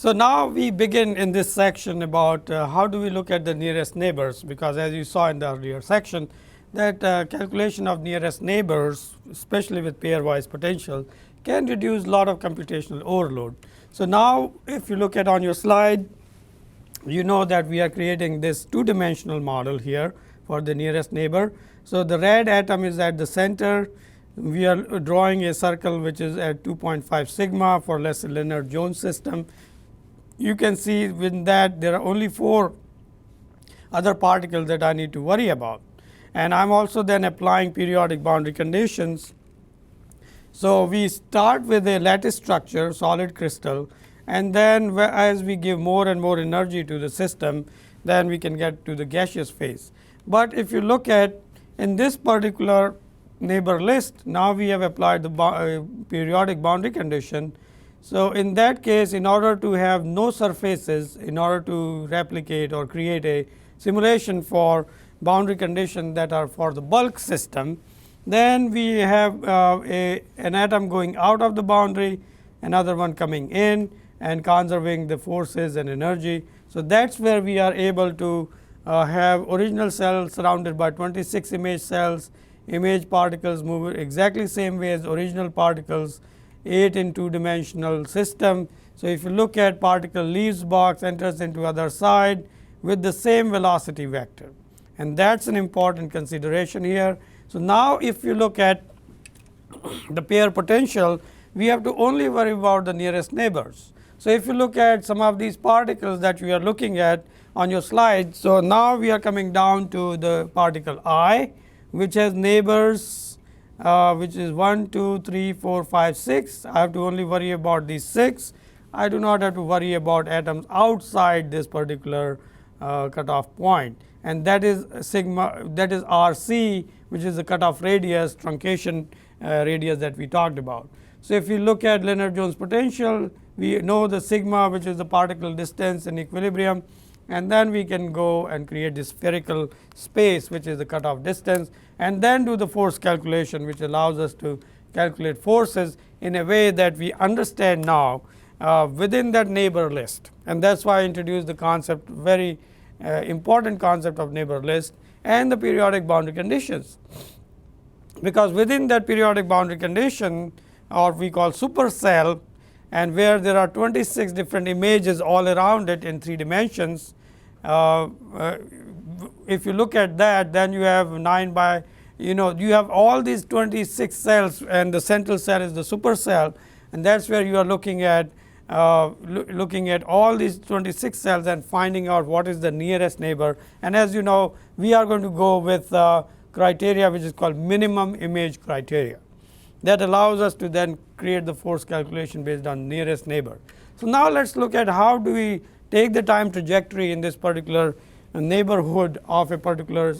So, now we begin in this section about how do we look at the nearest neighbors, because as you saw in the earlier section that calculation of nearest neighbors, especially with pairwise potential, can reduce a lot of computational overload. So, now if you look at on your slide, you know that we are creating this two dimensional model here for the nearest neighbor. So, the red atom is at the center. We are drawing a circle which is at 2.5 sigma for let's say Lennard-Jones system. You can see with that there are only 4 other particles that I need to worry about, and I am also then applying periodic boundary conditions. So, we start with a lattice structure solid crystal, and then as we give more and more energy to the system, then we can get to the gaseous phase. But if you look at in this particular neighbor list, now we have applied the periodic boundary condition. So, in that case, in order to have no surfaces, in order to replicate or create a simulation for boundary conditions that are for the bulk system, then we have an atom going out of the boundary, another one coming in and conserving the forces and energy. So, that is where we are able to have original cells surrounded by 26 image cells, image particles move exactly same way as original particles, 8 in 2 dimensional system. So, if you look at particle leaves box, enters into other side with the same velocity vector, and that is an important consideration here. So, now if you look at the pair potential, we have to only worry about the nearest neighbors. So, if you look at some of these particles that we are looking at on your slide. So, now we are coming down to the particle I, which has neighbors which is 1, 2, 3, 4, 5, 6. I have to only worry about these 6. I do not have to worry about atoms outside this particular cutoff point, and that is sigma, that is R c, which is the cutoff radius, truncation radius that we talked about. So, if you look at Lennard-Jones potential, we know the sigma, which is the particle distance in equilibrium, and then we can go and create this spherical space, which is the cutoff distance, and then do the force calculation, which allows us to calculate forces in a way that we understand now within that neighbor list. And that is why I introduced the concept, very important concept of neighbor list and the periodic boundary conditions, because within that periodic boundary condition, or we call supercell, and where there are 26 different images all around it in 3 dimensions. If you look at that, then you have 9 by, you have all these 26 cells, and the central cell is the supercell, and that is where you are looking at all these 26 cells and finding out what is the nearest neighbor. And as you know, we are going to go with criteria which is called minimum image criteria, that allows us to then create the force calculation based on nearest neighbor. So, now let us look at how do we take the time trajectory in this particular neighborhood of a particular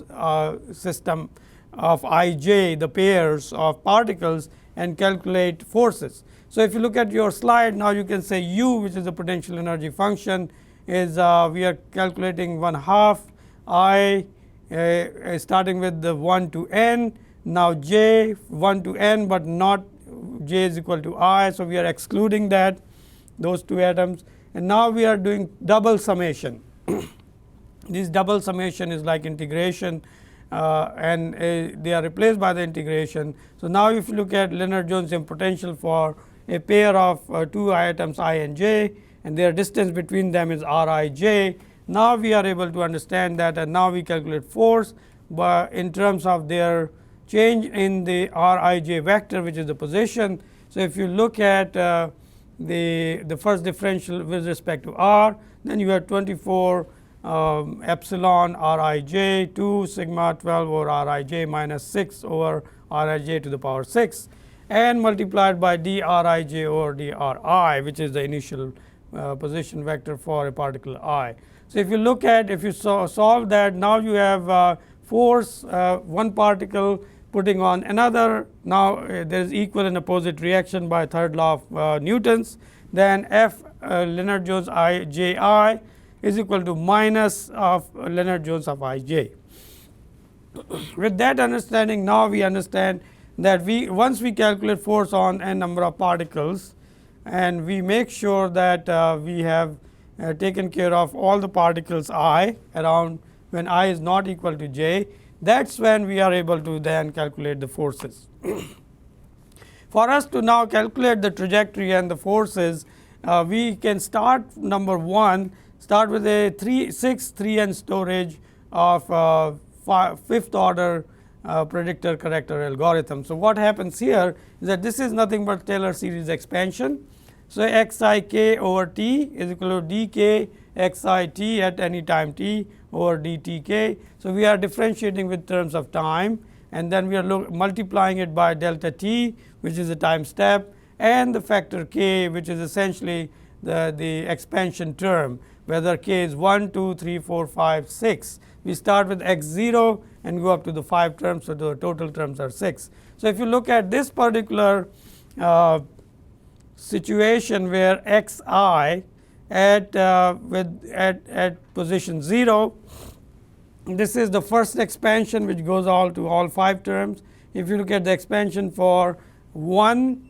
system of I j, the pairs of particles, and calculate forces. So, if you look at your slide, now you can say u, which is the potential energy function, is we are calculating 1/2 I starting with the 1 to n. Now, j 1 to n, but not j is equal to I. So, we are excluding that, those 2 atoms, and now we are doing double summation. This double summation is like integration, and they are replaced by the integration. So, now if you look at Lennard-Jones potential for a pair of 2 atoms I and j, and their distance between them is R I j. Now, we are able to understand that, and now we calculate force, but in terms of their change in the R I j vector, which is the position. So, if you look at the first differential with respect to r, then you have 24 epsilon R I j 2 sigma 12 over R I j minus 6 over R I j to the power 6, and multiplied by d R I j over d R I, which is the initial position vector for a particle I. So, if you look at, if you solve that, now you have force, one particle putting on another. Now, there is equal and opposite reaction by third law of Newton's. Then F Lennard-Jones I j I is equal to minus of Lennard-Jones of I j. With that understanding, now we understand that once we calculate force on n number of particles, and we make sure that we have taken care of all the particles I around when I is not equal to j. That is when we are able to then calculate the forces. For us to now calculate the trajectory and the forces, we can start number 1, start with a 6 3n storage of 5th order predictor corrector algorithm. So, what happens here is that this is nothing but Taylor series expansion. So, x I k over t is equal to d k x I t at any time t over d t k. So, we are differentiating with terms of time, and then we are multiplying it by delta t, which is a time step, and the factor k, which is essentially the expansion term, whether k is 1, 2, 3, 4, 5, 6. We start with x 0 and go up to the 5 terms, so the total terms are 6. So, if you look at this particular situation where x I at position 0, this is the first expansion which goes to all 5 terms. If you look at the expansion for 1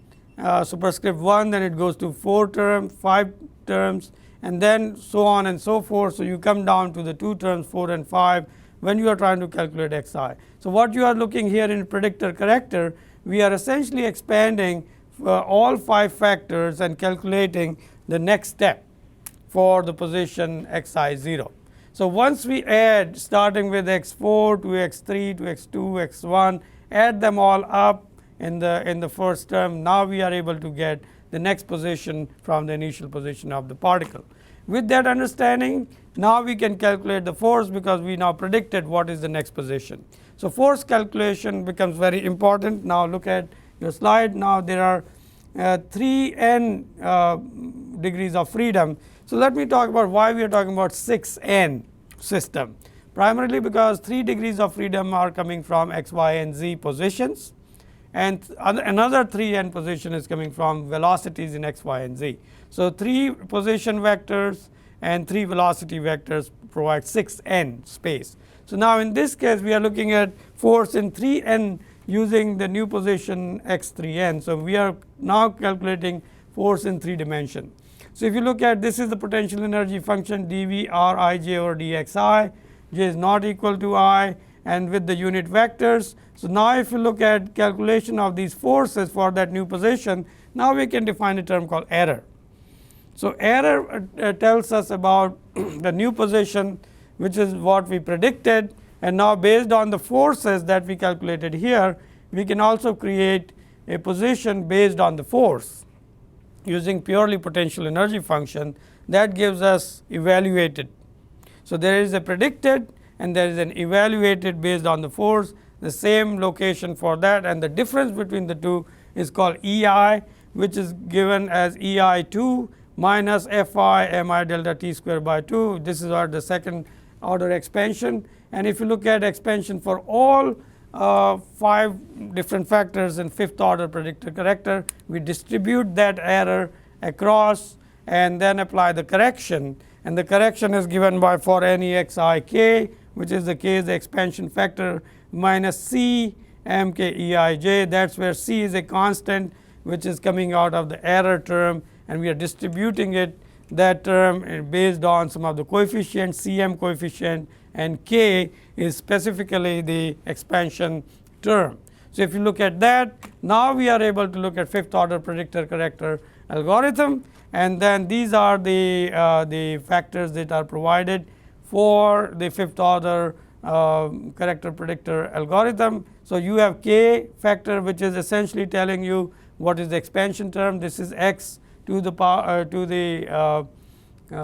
superscript 1, then it goes to 4 terms, 5 terms, and then so on and so forth. So, you come down to the 2 terms 4 and 5 when you are trying to calculate x I. So, what you are looking here in predictor corrector, we are essentially expanding all 5 factors and calculating the next step for the position x I 0. So, once we add starting with x 4 to x 3 to x 2 x 1, add them all up in the first term, now we are able to get the next position from the initial position of the particle. With that understanding, now we can calculate the force, because we now predicted what is the next position. So, force calculation becomes very important. Now, look at your slide. Now, there are 3n degrees of freedom. So, let me talk about why we are talking about 6n system. Primarily because 3 degrees of freedom are coming from x, y, and z positions, and another 3n position is coming from velocities in x, y, and z. So, 3 position vectors and 3 velocity vectors provide 6n space. So, now in this case we are looking at force in 3n using the new position x 3n. So, we are now calculating force in 3 dimension. So, if you look at this is the potential energy function dV r I j over dxi, j is not equal to I, and with the unit vectors. So, now if you look at calculation of these forces for that new position, now we can define a term called error. So, error tells us about the new position, which is what we predicted, and now based on the forces that we calculated here, we can also create a position based on the force using purely potential energy function that gives us evaluated. So, there is a predicted and there is an evaluated based on the force, the same location for that, and the difference between the two is called E I, which is given as E I 2 minus F I m I delta t square by 2. This is the second order expansion, and if you look at expansion for all 5 different factors in 5th order predictor corrector, we distribute that error across and then apply the correction, and the correction is given by for any x I k, which is the k is the expansion factor, minus c m k e I j. That is where c is a constant which is coming out of the error term, and we are distributing it that term based on some of the coefficients, c m coefficient, and k is specifically the expansion term. So, if you look at that, now we are able to look at 5th order predictor corrector algorithm, and then these are the factors that are provided for the 5th order corrector predictor algorithm. So, you have k factor, which is essentially telling you what is the expansion term. This is x to the power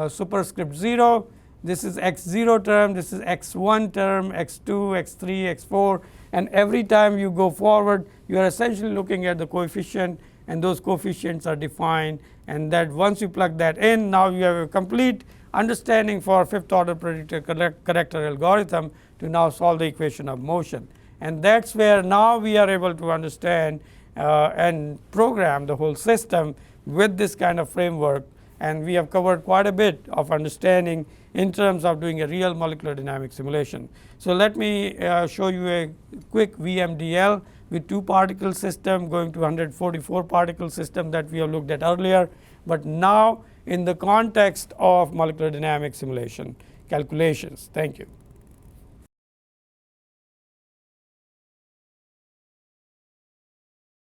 superscript 0. This is x 0 term, this is x 1 term, x 2, x 3, x 4, and every time you go forward, you are essentially looking at the coefficient, and those coefficients are defined, and that once you plug that in, now you have a complete understanding for 5th order predictor corrector algorithm to now solve the equation of motion. And that is where now we are able to understand and program the whole system with this kind of framework, and we have covered quite a bit of understanding in terms of doing a real molecular dynamics simulation. So, let me show you a quick VMDL with 2 particle system going to 144 particle system that we have looked at earlier, but now in the context of molecular dynamics simulation calculations. Thank you.